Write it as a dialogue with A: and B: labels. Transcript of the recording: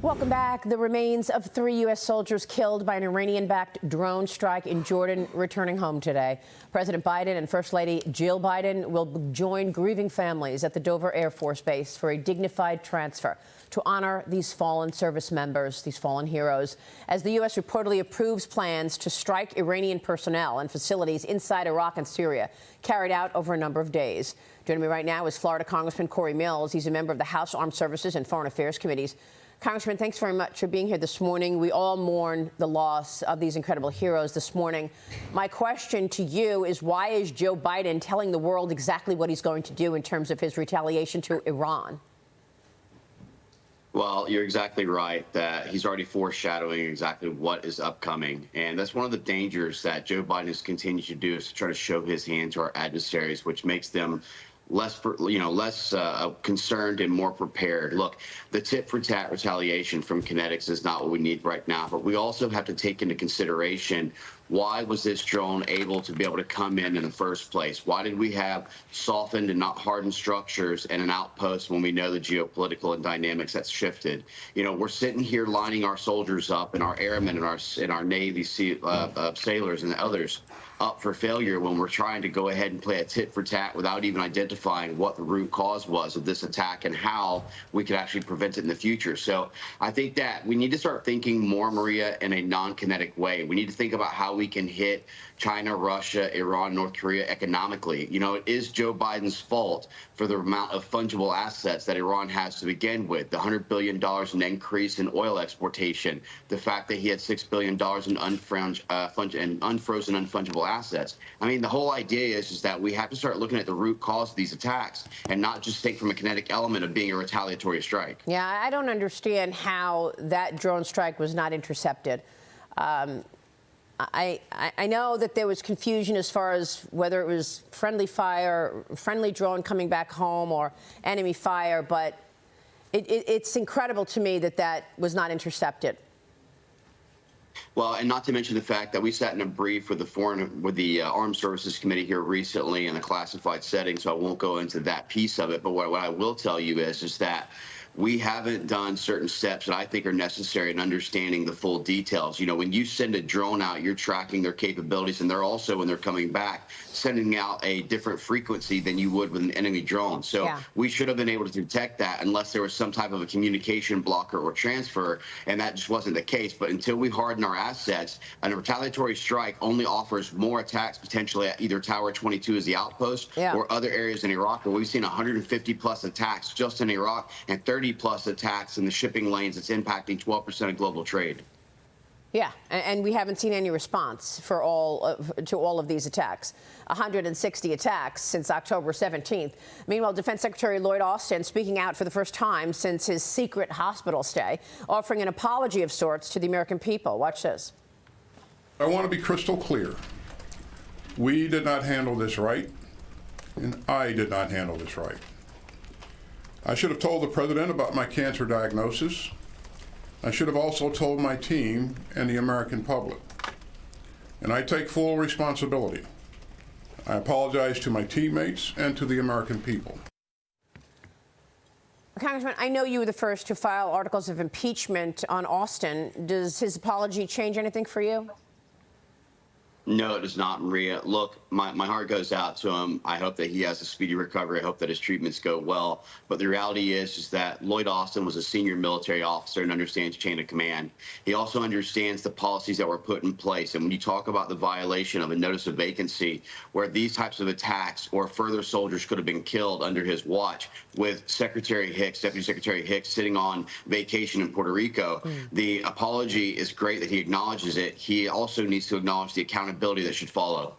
A: Welcome back. The remains of 3 U.S. soldiers killed by an Iranian-backed drone strike in Jordan returning home today. President Biden and First Lady Jill Biden will join grieving families at the Dover Air Force Base for a dignified transfer to honor these fallen service members, these fallen heroes, as the U.S. reportedly approves plans to strike Iranian personnel and facilities inside Iraq and Syria, carried out over a number of days. Joining me right now is Florida Congressman Cory Mills. He's a member of the House Armed Services and Foreign Affairs Committees. Congressman, thanks very much for being here this morning. We all mourn the loss of these incredible heroes this morning. My question to you is, why is Joe Biden telling the world exactly what he's going to do in terms of his retaliation to Iran?
B: Well, you're exactly right that he's already foreshadowing exactly what is upcoming. And that's one of the dangers that Joe Biden has continued to do, is to try to show his hand to our adversaries, which makes them less concerned and more prepared. Look, the tit-for-tat retaliation from kinetics is not what we need right now, but we also have to take into consideration, why was this drone able to be able to come in the first place? Why did we have softened and not hardened structures and an outpost when we know the geopolitical and dynamics that's shifted? You know, we're sitting here lining our soldiers up and our airmen and our Navy sailors and others up for failure when we're trying to go ahead and play a tit for tat without even identifying what the root cause was of this attack and how we could actually prevent it in the future. So I think that we need to start thinking more, Maria, in a non-kinetic way. We need to think about how we can hit China, Russia, Iran, North Korea economically. You know, it is Joe Biden's fault for the amount of fungible assets that Iran has to begin with, the $100 billion in increase in oil exportation, the fact that he had $6 billion in unfrozen, unfungible assets. I mean, the whole idea is that we have to start looking at the root cause of these attacks and not just think from a kinetic element of being a retaliatory strike.
A: Yeah, I don't understand how that drone strike was not intercepted. I know that there was confusion as far as whether it was friendly fire, friendly drone coming back home, or enemy fire, but it's incredible to me that that was not intercepted.
B: Well, and not to mention the fact that we sat in a brief with the Armed Services Committee here recently in a classified setting, so I won't go into that piece of it. But what I will tell you is that we haven't done certain steps that I think are necessary in understanding the full details. You know, when you send a drone out, you're tracking their capabilities, and they're also, when they're coming back, sending out a different frequency than you would with an enemy drone. So we should have been able to detect that unless there was some type of a communication blocker or transfer, and that just wasn't the case. But until we harden our assets, a retaliatory strike only offers more attacks potentially at either Tower 22 as the outpost or other areas in Iraq, where we've seen 150+ attacks just in Iraq and 30+ attacks in the shipping lanes. It's impacting 12% of global trade.
A: Yeah, and we haven't seen any response to all of these attacks. 160 attacks since October 17th. Meanwhile, Defense Secretary Lloyd Austin speaking out for the first time since his secret hospital stay, offering an apology of sorts to the American people. Watch this.
C: I want to be crystal clear. We did not handle this right, and I did not handle this right. I should have told the president about my cancer diagnosis. I should have also told my team and the American public. And I take full responsibility. I apologize to my teammates and to the American people.
A: Congressman, I know you were the first to file articles of impeachment on Austin. Does his apology change anything for you?
B: No, it does not, Maria. Look, my heart goes out to him. I hope that he has a speedy recovery. I hope that his treatments go well. But the reality is that Lloyd Austin was a senior military officer and understands chain of command. He also understands the policies that were put in place. And when you talk about the violation of a notice of vacancy, where these types of attacks or further soldiers could have been killed under his watch, with Secretary Hicks, Deputy Secretary Hicks, sitting on vacation in Puerto Rico, the apology is great that he acknowledges it. He also needs to acknowledge the accountability that should follow.